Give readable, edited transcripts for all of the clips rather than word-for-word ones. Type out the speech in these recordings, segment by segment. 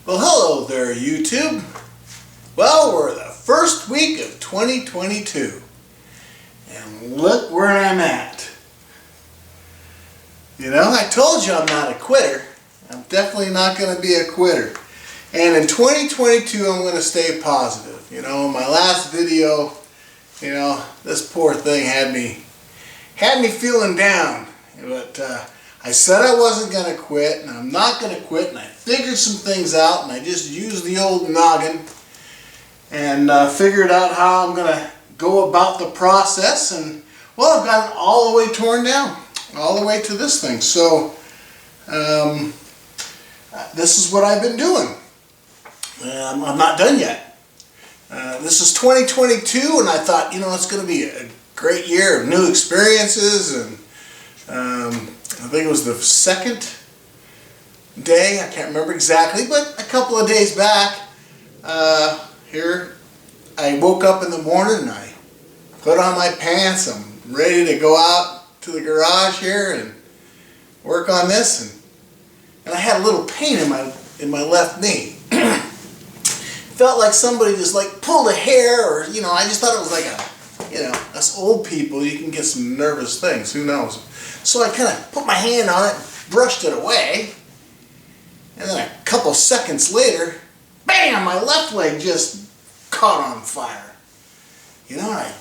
Well, hello there, YouTube. Well, we're the first week of 2022, and look where I'm at. You know, I told you I'm not a quitter. I'm definitely not going to be a quitter. And in 2022, I'm going to stay positive. You know, my last video, you know, this poor thing had me feeling down. But I said I wasn't going to quit, and I'm not going to quit, and I figured some things out, and I just used the old noggin and figured out how I'm going to go about the process, and well, I've got it all the way torn down, all the way to this thing. So this is what I've been doing. I'm not done yet. This is 2022, and I thought, you know, it's going to be a great year of new experiences, and I think it was the second day, I can't remember exactly, but a couple of days back, here, I woke up in the morning and I put on my pants. I'm ready to go out to the garage here and work on this, and I had a little pain in my left knee. Felt like somebody just like pulled a hair, or you know, I just thought it was like a, you know, us old people, you can get some nervous things, who knows. So I kind of put my hand on it, brushed it away, and then a couple seconds later, bam, my left leg just caught on fire. You know, I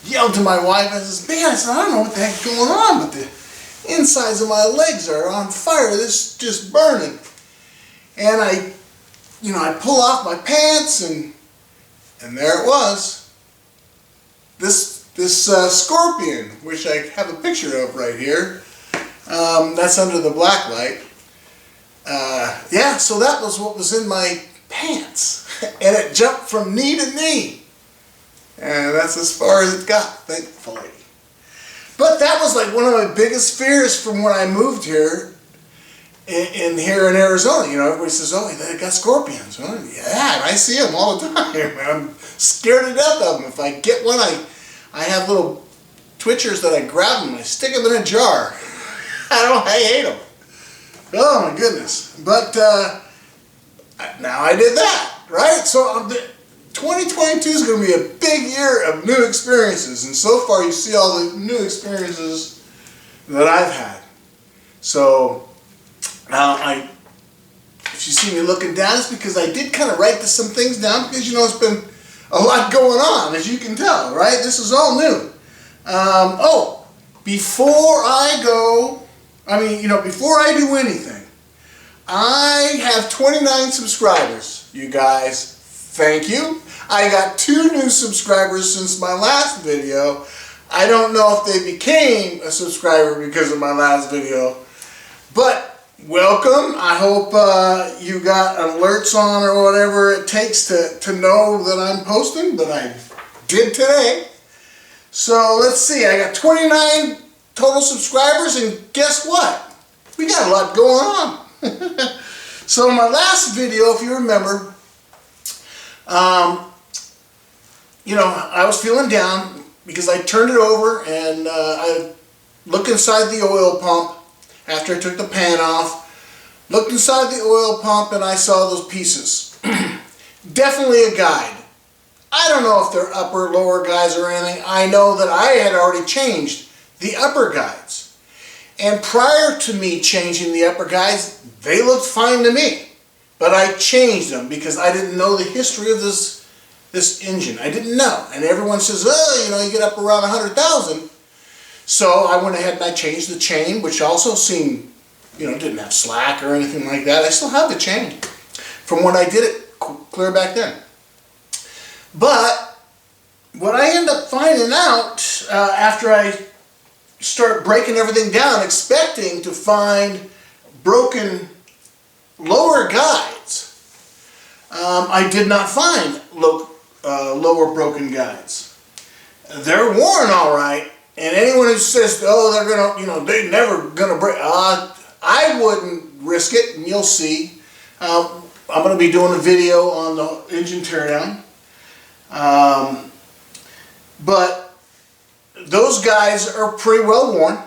yelled to my wife, I said, man, I don't know what the heck's going on, but the insides of my legs are on fire, this is just burning. And I pull off my pants, and there it was. This scorpion, which I have a picture of right here, that's under the black light. Yeah, so that was what was in my pants, and it jumped from knee to knee, and that's as far as it got, thankfully. But that was like one of my biggest fears from when I moved here here in Arizona. You know, everybody says, oh, they got scorpions. Well, yeah, and I see them all the time, and I'm scared to death of them. If I get one, I have little twitchers that I grab them and I stick them in a jar. I hate them. Oh my goodness. But now I did that, right? So 2022 is going to be a big year of new experiences, and so far you see all the new experiences that I've had. So if you see me looking down, it's because I did kind of write some things down, because you know it's been a lot going on, as you can tell, right? This is all new. Before I do anything, I have 29 subscribers, you guys. Thank you. I got 2 new subscribers since my last video. I don't know if they became a subscriber because of my last video, but welcome. I hope you got alerts on or whatever it takes to know that I'm posting, but I did today. So let's see, I got 29 total subscribers, and guess what? We got a lot going on. So in my last video, if you remember, you know, I was feeling down because I turned it over and I looked inside the oil pump after I took the pan off. Looked inside the oil pump and I saw those pieces. Definitely a guide. I don't know if they're upper, lower guides or anything. I know that I had already changed the upper guides. And prior to me changing the upper guides, they looked fine to me. But I changed them because I didn't know the history of this engine. I didn't know. And everyone says, oh, you know, you get up around 100,000. So I went ahead and I changed the chain, which also seemed, you know, didn't have slack or anything like that. I still have the chain from when I did it clear back then. But what I end up finding out after I start breaking everything down, expecting to find broken lower guides, I did not find lower broken guides. They're worn all right, and anyone who says, oh, they're gonna, you know, they're never gonna break, I wouldn't risk it, and you'll see. I'm going to be doing a video on the engine teardown. But those guys are pretty well worn.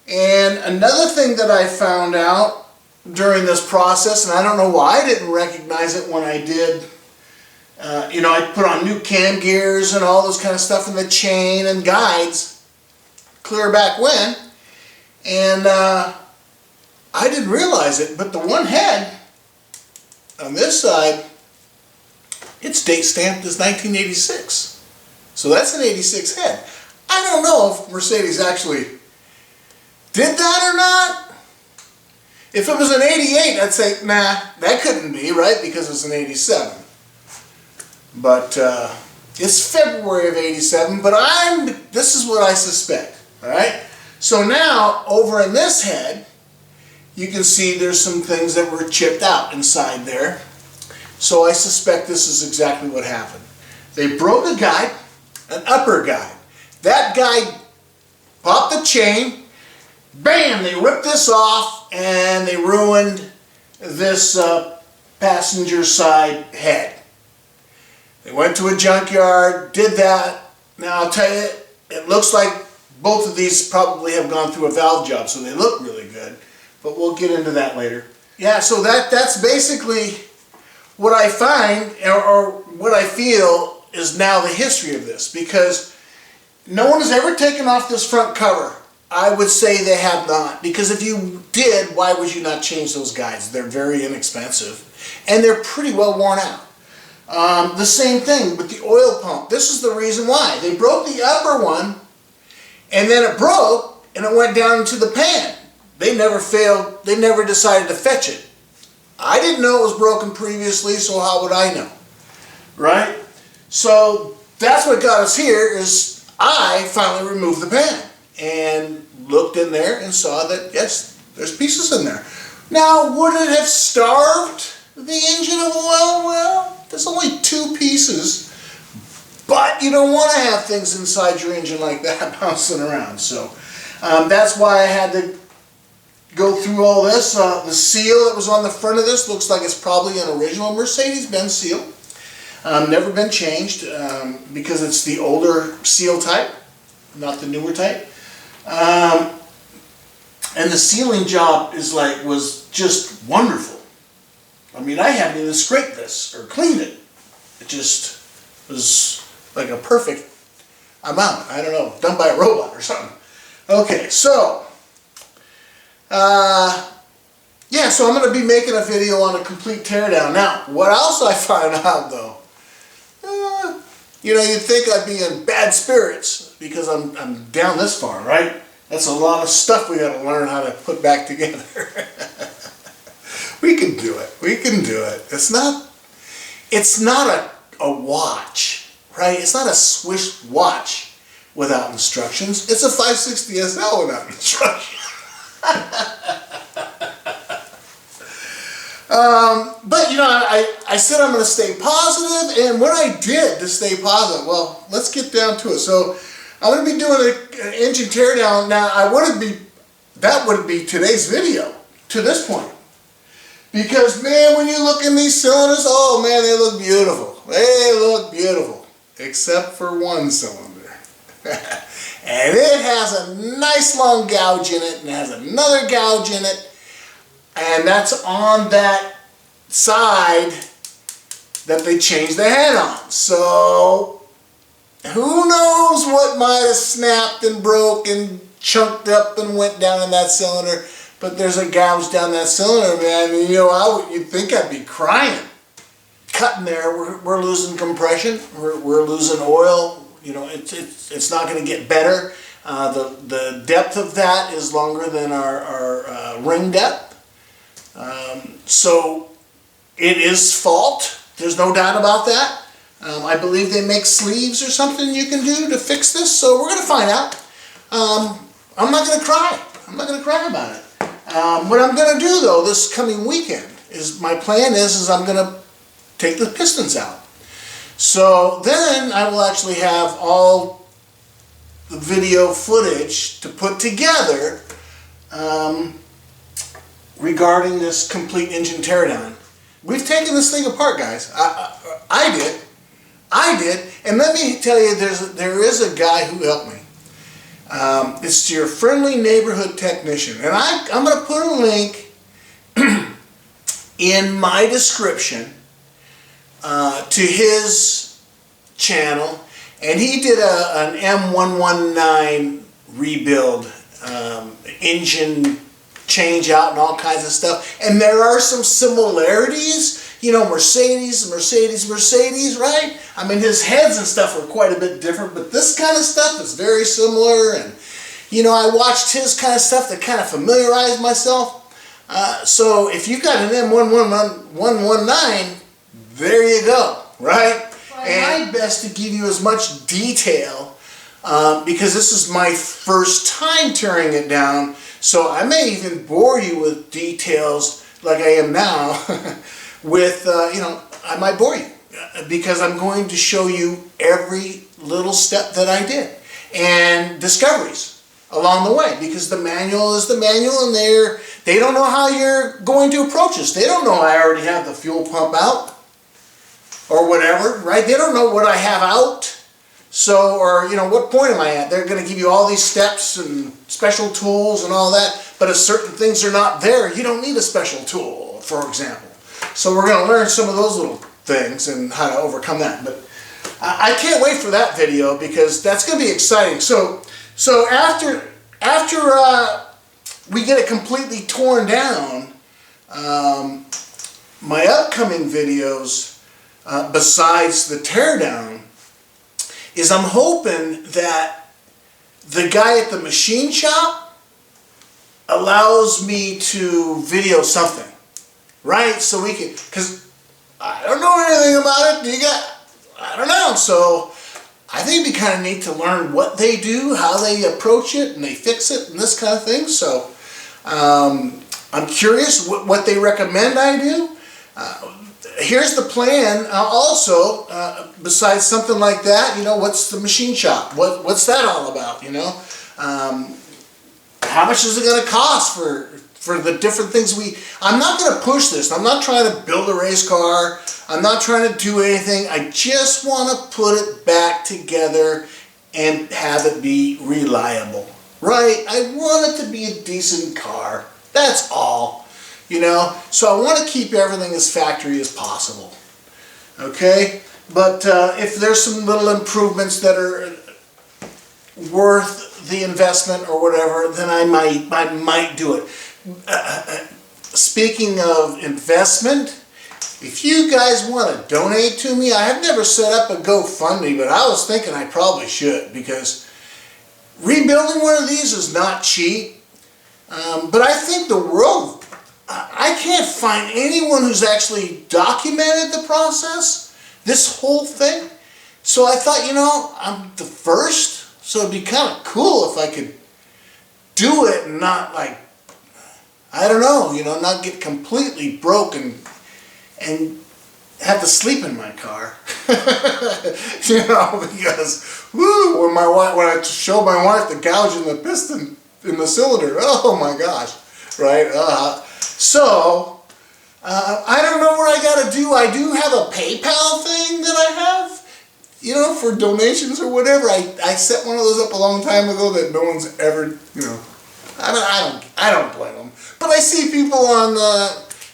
And another thing that I found out during this process, and I don't know why I didn't recognize it when I did. You know, I put on new cam gears and all this kind of stuff, and the chain and guides clear back when, and I didn't realize it, but the one head on this side, it's date stamped as 1986. So that's an 86 head. I don't know if Mercedes actually did that or not. If it was an 88, I'd say, nah, that couldn't be, right? Because it's an 87. But it's February of 87, but this is what I suspect, all right? So now, over in this head, you can see there's some things that were chipped out inside there. So I suspect this is exactly what happened. They broke a guide, an upper guide. That guide popped the chain, bam, they ripped this off, and they ruined this passenger side head. They went to a junkyard, did that. Now I'll tell you, it looks like both of these probably have gone through a valve job, so they look really good. But we'll get into that later. Yeah, so that's basically what I find, or what I feel is now the history of this, because no one has ever taken off this front cover. I would say they have not, because if you did, why would you not change those guides? They're very inexpensive, and they're pretty well worn out. The same thing with the oil pump. This is the reason why. They broke the upper one, and then it broke, and it went down into the pan. They never failed, they never decided to fetch it. I didn't know it was broken previously, so how would I know? Right? So that's what got us here, is I finally removed the pan and looked in there and saw that, yes, there's pieces in there. Now, would it have starved the engine of oil? Well, there's only 2 pieces, but you don't want to have things inside your engine like that bouncing around. So that's why I had to go through all this. The seal that was on the front of this looks like it's probably an original Mercedes-Benz seal. Never been changed because it's the older seal type, not the newer type. And the sealing job was just wonderful. I mean, I haven't even scraped this or cleaned it. It just was like a perfect amount. I don't know, done by a robot or something. Okay, so yeah, so I'm going to be making a video on a complete teardown. Now, what else I found out though, you know, you'd think I'd be in bad spirits because I'm down this far, right? That's a lot of stuff we got to learn how to put back together. We can do it. We can do it. It's not a watch, right? It's not a Swiss watch without instructions. It's a 560 SL without instructions. But you know, I said I'm going to stay positive, and what I did to stay positive, well, let's get down to it. So I'm going to be doing an engine teardown. Now, that wouldn't be today's video to this point, because man, when you look in these cylinders, oh man, they look beautiful. They look beautiful, except for one cylinder. And it has a nice long gouge in it, and it has another gouge in it, and that's on that side that they changed the head on. So who knows what might have snapped and broke and chunked up and went down in that cylinder, but there's a gouge down that cylinder, man. And, you know, you'd think I'd be crying. Cutting there, we're losing compression, we're losing oil. You know, it's not going to get better. The depth of that is longer than our ring depth. So it is fault. There's no doubt about that. I believe they make sleeves or something you can do to fix this. So we're going to find out. I'm not going to cry. I'm not going to cry about it. What I'm going to do though this coming weekend is, my plan is I'm going to take the pistons out. So then I will actually have all the video footage to put together regarding this complete engine teardown. We've taken this thing apart, guys. I did, and let me tell you, there is a guy who helped me. It's your friendly neighborhood technician, and I'm going to put a link in my description to his channel, and he did an M119 rebuild, engine change out and all kinds of stuff. And there are some similarities, you know, Mercedes, right? I mean, his heads and stuff are quite a bit different, but this kind of stuff is very similar. And, you know, I watched his kind of stuff to kind of familiarize myself. So if you got an M119, there you go, right? And my best to give you as much detail because this is my first time tearing it down, so I may even bore you with details like I am now with, you know, I might bore you because I'm going to show you every little step that I did and discoveries along the way, because the manual is the manual, and they don't know how you're going to approach this. They don't know I already have the fuel pump out or whatever, right? They don't know what I have out. So, or, you know, what point am I at? They're going to give you all these steps and special tools and all that, but if certain things are not there, you don't need a special tool, for example. So we're going to learn some of those little things and how to overcome that. But I can't wait for that video because that's going to be exciting. So after we get it completely torn down, my upcoming videos, besides the teardown, is I'm hoping that the guy at the machine shop allows me to video something, right? So we can, because I don't know anything about it. I don't know. So I think it'd be kind of neat to learn what they do, how they approach it, and they fix it, and this kind of thing. So I'm curious what they recommend I do. Here's the plan. Also, besides something like that, you know, what's the machine shop? What's that all about? You know, how much is it going to cost for the different things I'm not going to push this. I'm not trying to build a race car. I'm not trying to do anything. I just want to put it back together and have it be reliable, right? I want it to be a decent car. That's all. You know, so I want to keep everything as factory as possible, okay? But if there's some little improvements that are worth the investment or whatever, then I might do it. Speaking of investment, if you guys want to donate to me, I have never set up a GoFundMe, but I was thinking I probably should, because rebuilding one of these is not cheap. But I think the world, I can't find anyone who's actually documented the process, this whole thing. So I thought, you know, I'm the first, so it'd be kind of cool if I could do it and not, like, I don't know, you know, not get completely broken and have to sleep in my car. You know, because woo, when I showed my wife the gouge in the piston in the cylinder, oh my gosh, right? So I don't know what I got to do. I do have a PayPal thing that I have, you know, for donations or whatever. I set one of those up a long time ago that no one's ever, you know. I don't blame them. But I see people on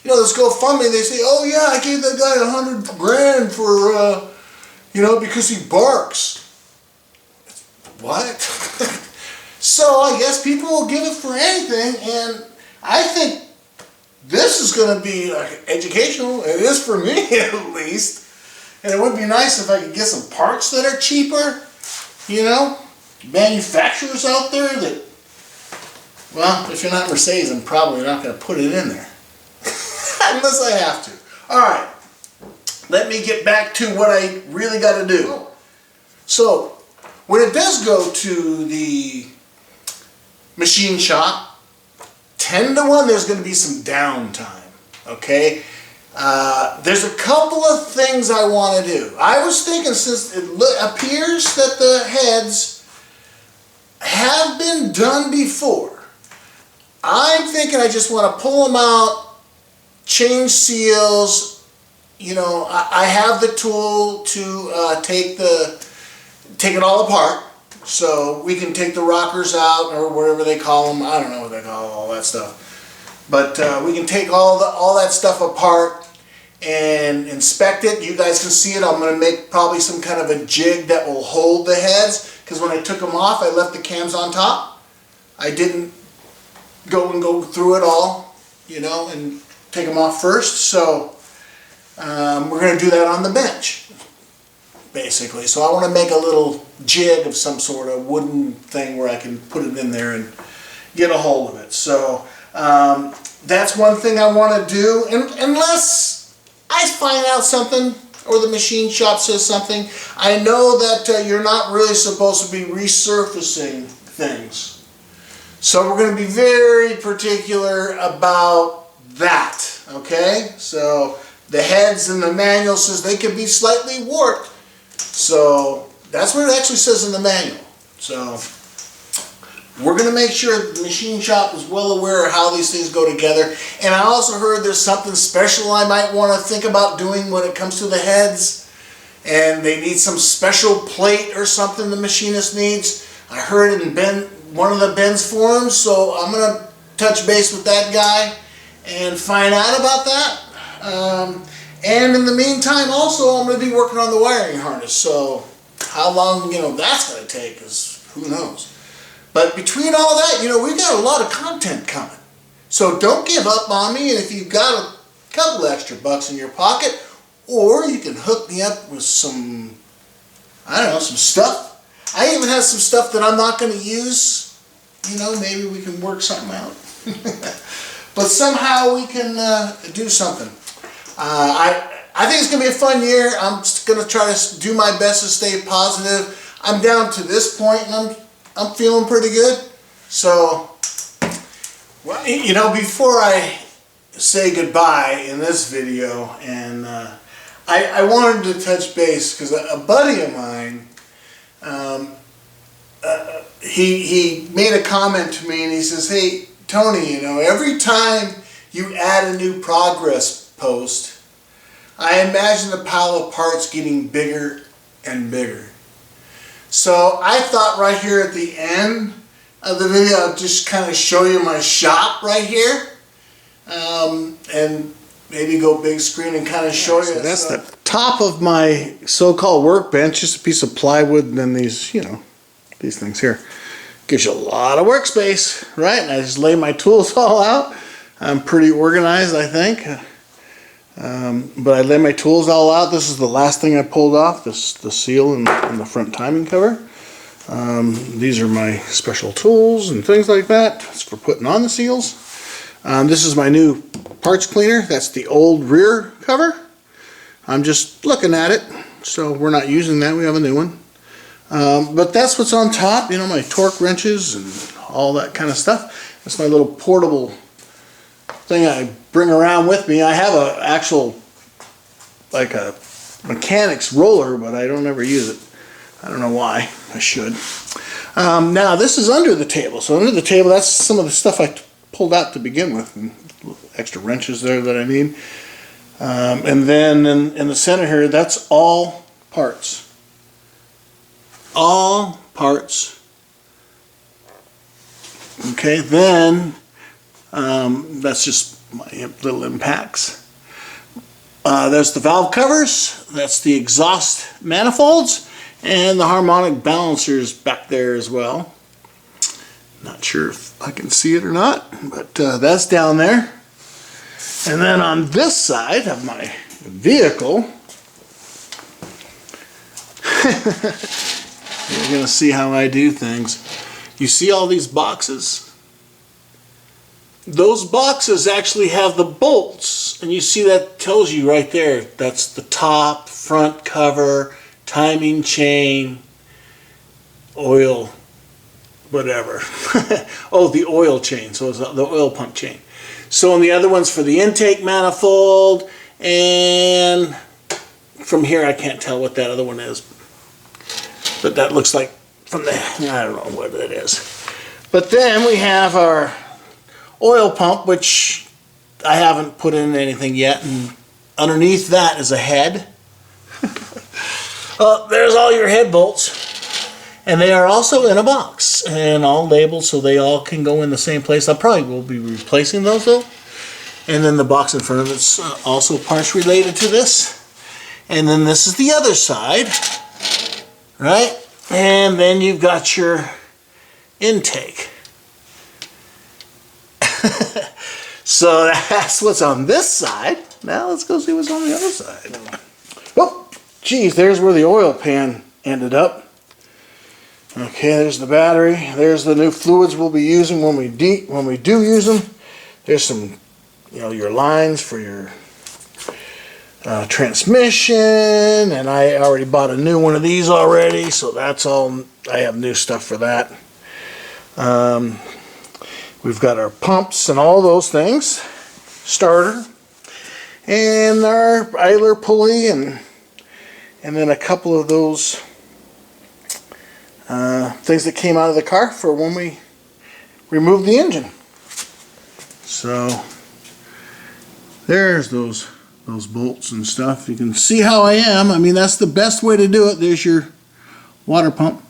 you know, this GoFundMe, they say, oh yeah, I gave that guy $100 grand for, you know, because he barks. What? So I guess people will give it for anything, and I think this is going to be educational. It is for me, at least. And it would be nice if I could get some parts that are cheaper, you know, manufacturers out there that, well, if you're not Mercedes, I'm probably not going to put it in there. Unless I have to. Alright, let me get back to what I really got to do. So, when it does go to the machine shop, 10 to 1 there's going to be some downtime. Okay? There's a couple of things I want to do. I was thinking, since it appears that the heads have been done before, I'm thinking I just want to pull them out, change seals. You know, I have the tool to take it all apart, so we can take the rockers out or whatever they call them. I don't know what they call all that stuff. But we can take all that stuff apart and inspect it. You guys can see it. I'm going to make probably some kind of a jig that will hold the heads, because when I took them off, I left the cams on top. I didn't go through it all, you know, and take them off first. So we're going to do that on the bench, basically. So I want to make a little jig of some sort of wooden thing where I can put it in there and get a hold of it. So that's one thing I want to do, and unless I find out something or the machine shop says something, I know that you're not really supposed to be resurfacing things. So we're going to be very particular about that, okay? So the heads in the manual says they can be slightly warped. So that's what it actually says in the manual. So we're going to make sure the machine shop is well aware of how these things go together. And I also heard there's something special I might want to think about doing when it comes to the heads. And they need some special plate or something the machinist needs. I heard it in one of the Benz forums, so I'm going to touch base with that guy and find out about that. And in the meantime, also, I'm going to be working on the wiring harness. So how long, that's going to take is who knows. But between all that, we've got a lot of content coming. So don't give up on me, and if you've got a couple extra bucks in your pocket, or you can hook me up with some, some stuff. I even have some stuff that I'm not going to use. Maybe we can work something out. But somehow we can do something. I think it's going to be a fun year. I'm just going to try to do my best to stay positive. I'm down to this point, and I'm feeling pretty good. So, before I say goodbye in this video, and I wanted to touch base because a buddy of mine, he made a comment to me, and he says, "Hey, Tony, every time you add a new progress post, I imagine the pile of parts getting bigger and bigger." So I thought right here at the end of the video, I'll just kind of show you my shop right here. And maybe go big screen and kind of show you. So that's the top of my so-called workbench, just a piece of plywood, and then these, these things here. Gives you a lot of workspace, right? And I just lay my tools all out. I'm pretty organized, I think. But I lay my tools all out. This is the last thing I pulled off, the seal and the front timing cover. These are my special tools and things like that. It's for putting on the seals. This is my new parts cleaner. That's the old rear cover. I'm just looking at it, so we're not using that. We have a new one. But that's what's on top, my torque wrenches and all that kind of stuff. That's my little portable thing I bring around with me. I have a actual, like a mechanic's roller, but I don't ever use it. I don't know why. I should. Now this is under the table. So under the table, that's some of the stuff I pulled out to begin with, and extra wrenches there that I need. And then in the center here, that's all parts. All parts. Okay, then that's just my little impacts. There's the valve covers, that's the exhaust manifolds, and the harmonic balancers back there as well. Not sure if I can see it or not, but that's down there. And then on this side of my vehicle, you're going to see how I do things. You see all these boxes? Those boxes actually have the bolts, and you see that tells you right there, that's the top, front cover, timing chain, oil, whatever. Oh, the oil chain, so it's the oil pump chain. So, and the other one's for the intake manifold, and from here I can't tell what that other one is, but that looks like from there, I don't know what it is. But then we have our oil pump, which I haven't put in anything yet, and underneath that is a head. Well, there's all your head bolts. And they are also in a box and all labeled so they all can go in the same place. I probably will be replacing those though. And then the box in front of it's also parts related to this. And then this is the other side, right? And then you've got your intake. So that's what's on this side. Now let's go see what's on the other side. Oh, geez, there's where the oil pan ended up. Okay, there's the battery. There's the new fluids we'll be using when we do use them. There's some, your lines for your transmission, and I already bought a new one of these already, so that's all. I have new stuff for that. We've got our pumps and all those things, starter, and our idler pulley, and then a couple of those things that came out of the car for when we removed the engine. So there's those bolts and stuff. You can see how I am. I mean, that's the best way to do it. There's your water pump.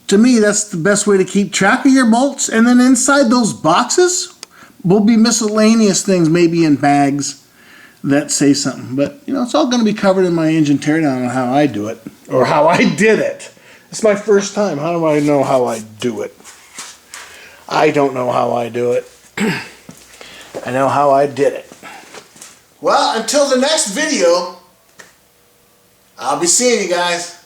To me, that's the best way to keep track of your bolts. And then inside those boxes will be miscellaneous things, maybe in bags that say something. But, it's all going to be covered in my engine teardown on how I do it, or how I did it. It's my first time. How do I know how I do it? I don't know how I do it. I know how I did it. Well, until the next video, I'll be seeing you guys.